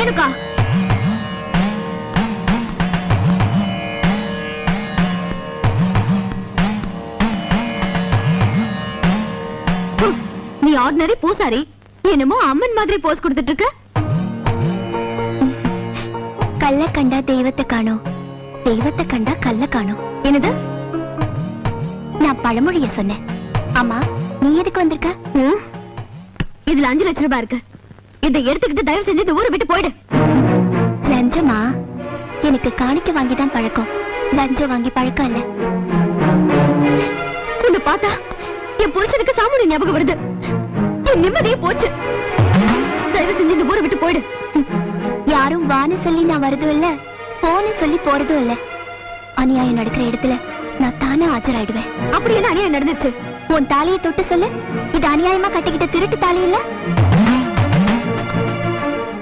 ரேணுகா, நீ ஆர்டினரி பூசாரி, என்னமோ அம்மன் மாதிரி போஸ் கொடுத்துட்டு இருக்க. கல்ல கண்டா தெய்வத்தை காணோம், தெய்வத்தை கண்டா கல்ல காணோம். என்னது? நான் பழமொழிய சொன்னேன். ஆமா, நீ எதுக்கு வந்திருக்க? இதுல 5 லட்சம் ரூபாய் இருக்கு. இதை எடுத்துக்கிட்டு தயவு செஞ்சு இந்த ஊரை விட்டு போயிடு. லஞ்சமா? எனக்கு காணிக்க வாங்கிதான் பழக்கம், லஞ்சம் வாங்கி பழக்கம் இல்ல. உன்னை பார்த்தா என் புருஷனுக்கு சாமுடி ஞாபகம் வருது. என் நிம்மதியே போச்சு. தயவு செஞ்சு இந்த ஊரை விட்டு போயிடு. யாரும் வான்னு சொல்லி நான் வரதும் இல்ல, போன்னு சொல்லி போறதும் இல்ல. அநியாயம் நடக்கிற இடத்துல நான் தானே ஆஜராயிடுவேன். அப்படி என்ன அநியாயம் நடந்துச்சு? உன் தாலியை தொட்டு சொல்லு. இது அநியாயமா கட்டிக்கிட்ட திருட்டு தாலி இல்ல?